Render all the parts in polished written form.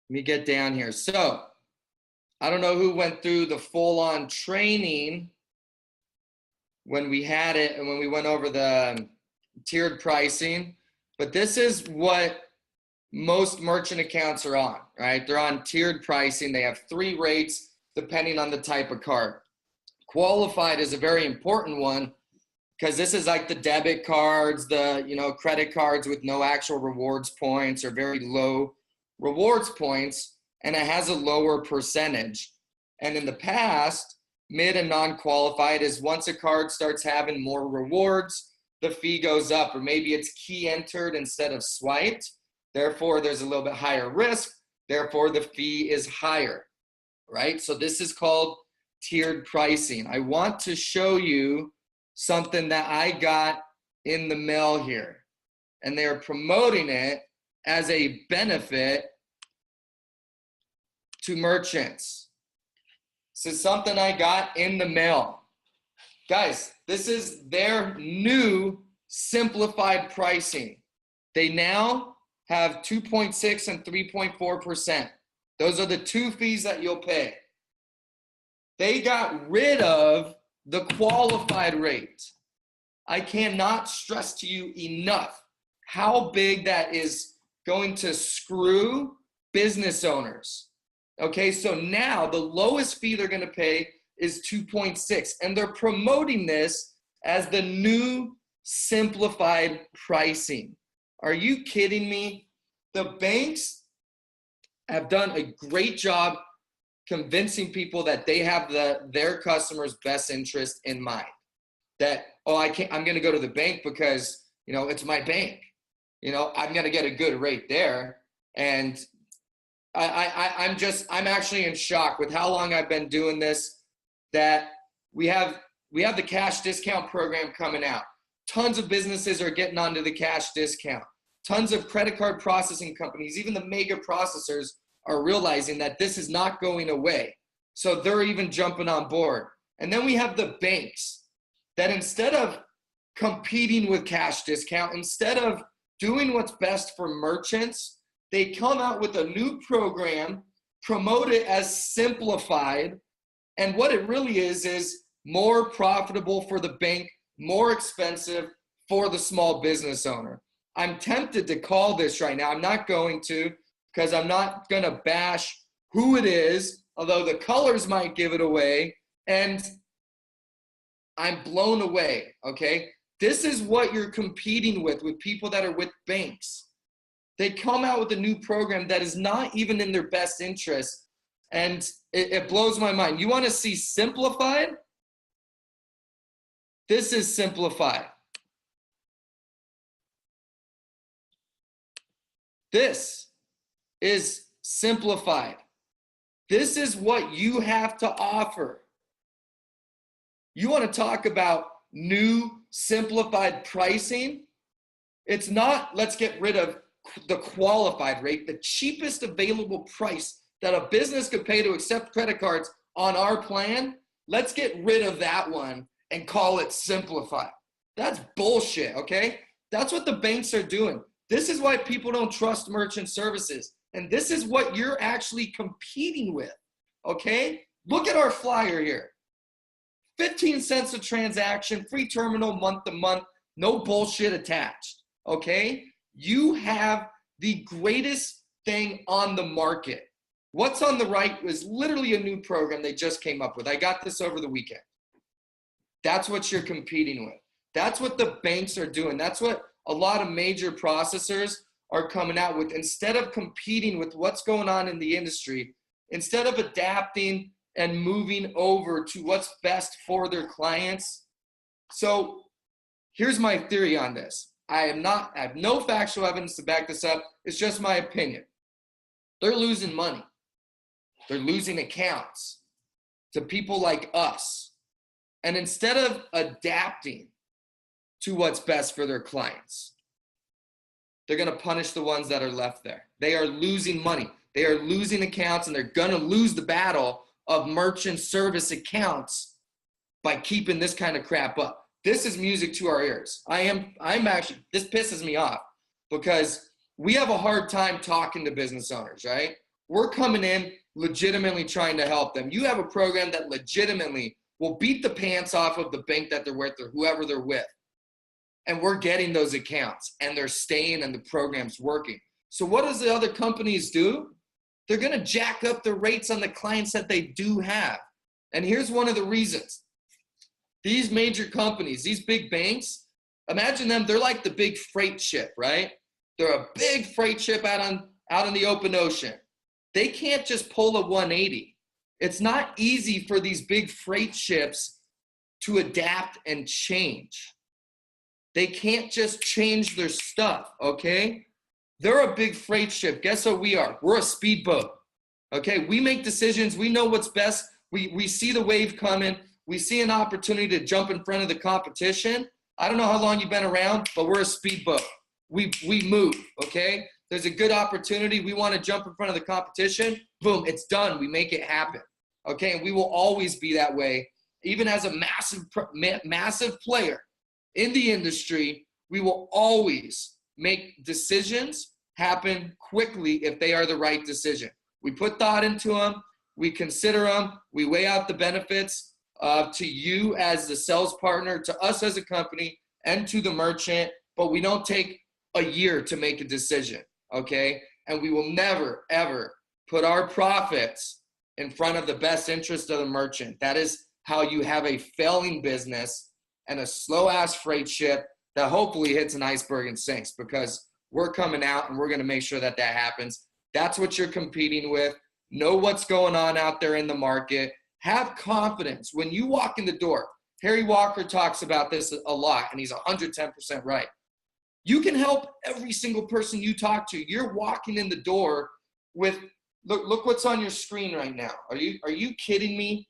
Let me get down here. So I don't know who went through the full-on training when we had it and when we went over the tiered pricing, but this is what most merchant accounts are on, right? They're on tiered pricing. They have 3 rates depending on the type of card. Qualified is a very important one because this is like the debit cards, the credit cards with no actual rewards points or very low rewards points, and it has a lower percentage. And in the past, mid and non-qualified is once a card starts having more rewards, the fee goes up, or maybe it's key entered instead of swiped. Therefore, there's a little bit higher risk. Therefore, the fee is higher, right? So this is called tiered pricing. I want to show you something that I got in the mail here, and they're promoting it as a benefit to merchants. This is something I got in the mail. Guys, this is their new simplified pricing. They now have 2.6 and 3.4%. Those are the 2 fees that you'll pay. They got rid of the qualified rate. I cannot stress to you enough how big that is going to screw business owners. Okay, so now the lowest fee they're going to pay is 2.6, and they're promoting this as the new simplified pricing. Are you kidding me? The banks have done a great job convincing people that they have their customers' best interest in mind. That, I'm going to go to the bank because, it's my bank. I'm going to get a good rate there. And I'm actually in shock with how long I've been doing this, that we have the cash discount program coming out. Tons of businesses are getting onto the cash discount. Tons of credit card processing companies, even the mega processors, are realizing that this is not going away. So they're even jumping on board. And then we have the banks that instead of competing with cash discount, instead of doing what's best for merchants, they come out with a new program, promote it as simplified. And what it really is more profitable for the bank, more expensive for the small business owner. I'm tempted to call this right now. I'm not going to, because I'm not going to bash who it is, although the colors might give it away. And I'm blown away, okay? This is what you're competing with people that are with banks. They come out with a new program that is not even in their best interest, and it blows my mind. You want to see simplified? This is simplified. This is simplified. This is what you have to offer. You want to talk about new simplified pricing? It's not, let's get rid of the qualified rate, the cheapest available price that a business could pay to accept credit cards on our plan. Let's get rid of that one and call it simplified. That's bullshit, okay? That's what the banks are doing. This is why people don't trust merchant services. And this is what you're actually competing with, okay? Look at our flyer here. 15 cents a transaction, free terminal month to month, no bullshit attached, okay? You have the greatest thing on the market. What's on the right is literally a new program they just came up with. I got this over the weekend. That's what you're competing with. That's what the banks are doing. That's what a lot of major processors are coming out with. Instead of competing with what's going on in the industry, instead of adapting and moving over to what's best for their clients. So here's my theory on this. I have no factual evidence to back this up. It's just my opinion. They're losing money. They're losing accounts to people like us. And instead of adapting to what's best for their clients, they're going to punish the ones that are left there. They are losing money. They are losing accounts, and they're going to lose the battle of merchant service accounts by keeping this kind of crap up. This is music to our ears. I'm actually, this pisses me off because we have a hard time talking to business owners, right? we're coming in legitimately trying to help them. You have a program that legitimately will beat the pants off of the bank that they're with or whoever they're with. And we're getting those accounts and they're staying and the program's working. So what does the other companies do? They're going to jack up the rates on the clients that they do have. And here's one of the reasons. These major companies, these big banks, imagine them, they're like the big freight ship, right? They're a big freight ship out in the open ocean. They can't just pull a 180. It's not easy for these big freight ships to adapt and change. They can't just change their stuff, okay? They're a big freight ship. Guess what we are? We're a speedboat, okay? We make decisions. We know what's best. We see the wave coming. We see an opportunity to jump in front of the competition. I don't know how long you've been around, but we're a speedboat. We move, okay? There's a good opportunity. We want to jump in front of the competition. Boom, it's done. We make it happen, okay? And we will always be that way. Even as a massive player in the industry, we will always make decisions happen quickly if they are the right decision. We put thought into them. We consider them. We weigh out the benefits to you as the sales partner, to us as a company, and to the merchant, but we don't take a year to make a decision, okay? And we will never, ever put our profits in front of the best interest of the merchant. That is how you have a failing business and a slow-ass freight ship that hopefully hits an iceberg and sinks, because we're coming out and we're going to make sure that that happens. That's what you're competing with. Know what's going on out there in the market. Have confidence. When you walk in the door, Harry Walker talks about this a lot, and he's 110% right. You can help every single person you talk to. You're walking in the door with, look what's on your screen right now. Are you kidding me?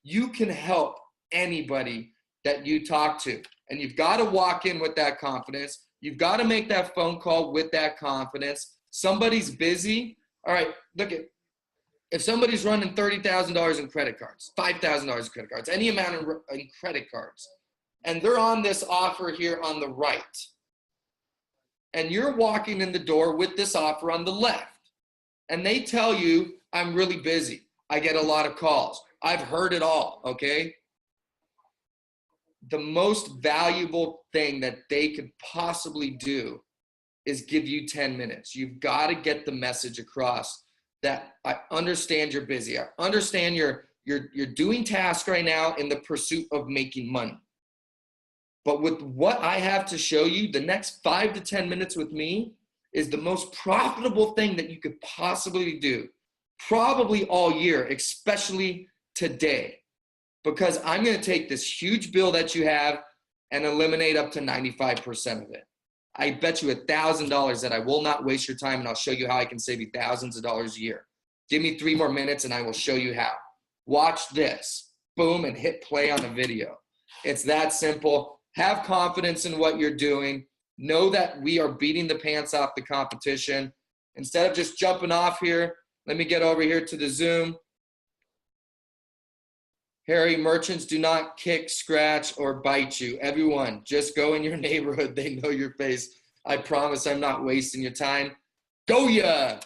You can help anybody that you talk to. And you've got to walk in with that confidence. You've got to make that phone call with that confidence. Somebody's busy. All right, look at, if somebody's running $30,000 in credit cards, $5,000 in credit cards, any amount in credit cards, and they're on this offer here on the right, and you're walking in the door with this offer on the left, and they tell you, I'm really busy. I get a lot of calls. I've heard it all, okay? The most valuable thing that they could possibly do is give you 10 minutes. You've got to get the message across that I understand you're busy. I understand you're doing tasks right now in the pursuit of making money. But with what I have to show you, the next 5 to 10 minutes with me is the most profitable thing that you could possibly do, probably all year, especially today. Because I'm going to take this huge bill that you have and eliminate up to 95% of it. I bet you $1,000 that I will not waste your time, and I'll show you how I can save you thousands of dollars a year. Give me 3 more minutes and I will show you how. Watch this. Boom, and hit play on the video. It's that simple. Have confidence in what you're doing. Know that we are beating the pants off the competition. Instead of just jumping off here, let me get over here to the Zoom. Harry, merchants do not kick, scratch, or bite you. Everyone, just go in your neighborhood. They know your face. I promise I'm not wasting your time. Goya,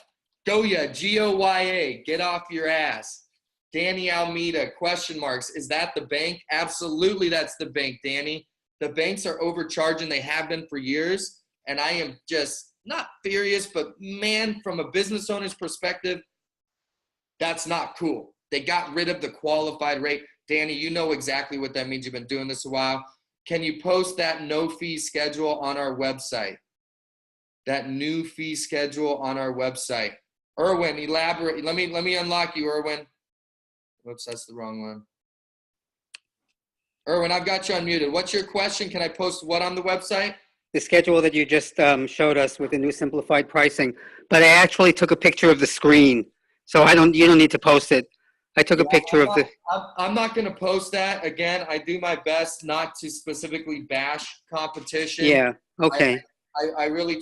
G-O-Y-A, get off your ass. Danny Almeida, question marks. Is that the bank? Absolutely, that's the bank, Danny. The banks are overcharging. They have been for years. And I am just not furious, but man, from a business owner's perspective, that's not cool. They got rid of the qualified rate. Danny, you know exactly what that means. You've been doing this a while. Can you post that no fee schedule on our website? That new fee schedule on our website. Erwin, elaborate. Let me unlock you, Erwin. Whoops, that's the wrong one. Erwin, I've got you unmuted. What's your question? Can I post what on the website? The schedule that you just showed us with the new simplified pricing, but I actually took a picture of the screen, so you don't need to post it. I took a picture of the. I'm not going to post that. Again, I do my best not to specifically bash competition. Yeah. Okay. I really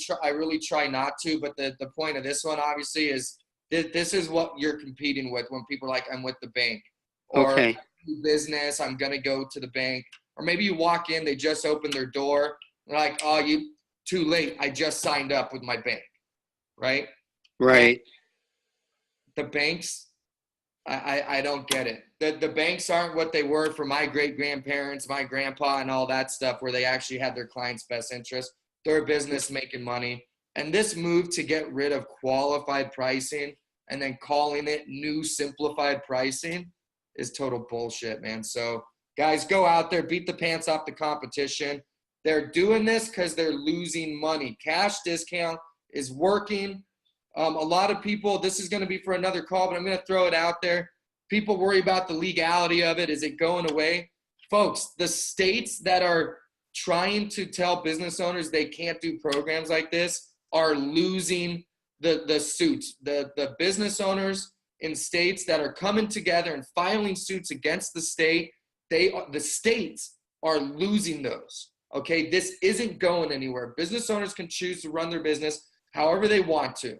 try not to. But the point of this one, obviously, is this is what you're competing with when people are like, I'm with the bank, or okay. Business, I'm going to go to the bank, or maybe you walk in, they just opened their door. They're like, oh, you too late. I just signed up with my bank, right? Right. the banks, I don't get it. The banks aren't what they were for my great grandparents, my grandpa, and all that stuff, where they actually had their clients' best interest. They're a business making money. And this move to get rid of qualified pricing and then calling it new simplified pricing is total bullshit, man. So guys, go out there, beat the pants off the competition. They're doing this because they're losing money. Cash discount is working. A lot of people, this is going to be for another call, but I'm going to throw it out there. People worry about the legality of it. Is it going away? Folks, the states that are trying to tell business owners they can't do programs like this are losing the suits. The business owners in states that are coming together and filing suits against the state, the states are losing those. Okay, this isn't going anywhere. Business owners can choose to run their business however they want to.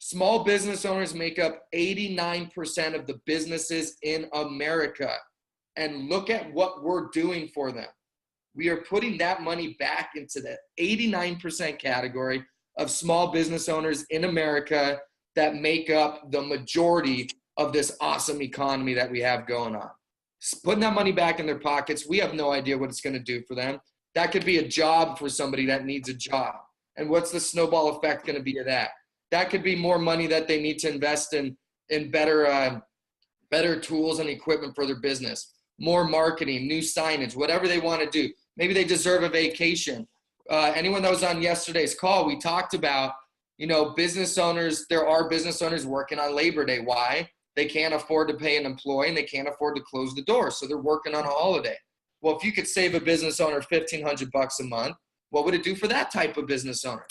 Small business owners make up 89% of the businesses in America. And look at what we're doing for them. We are putting that money back into the 89% category of small business owners in America that make up the majority of this awesome economy that we have going on. Putting that money back in their pockets, we have no idea what it's going to do for them. That could be a job for somebody that needs a job. And what's the snowball effect going to be of that? That could be more money that they need to invest in better tools and equipment for their business, more marketing, new signage, whatever they want to do. Maybe they deserve a vacation. Anyone that was on yesterday's call, we talked about, business owners. There are business owners working on Labor Day. Why? They can't afford to pay an employee and they can't afford to close the door. So they're working on a holiday. Well, if you could save a business owner $1,500 a month, what would it do for that type of business owner?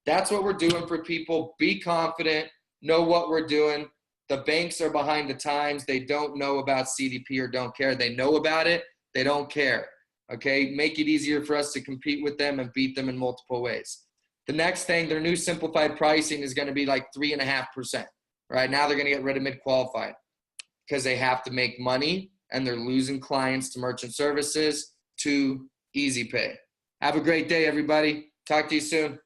That's what we're doing for people. Be confident, know what we're doing. The banks are behind the times. They don't know about CDP or don't care. They know about it. They don't care. Okay, make it easier for us to compete with them and beat them in multiple ways. The next thing, their new simplified pricing is going to be like 3.5%. Right now, they're going to get rid of mid-qualified because they have to make money and they're losing clients to merchant services to easy pay. Have a great day, everybody. Talk to you soon.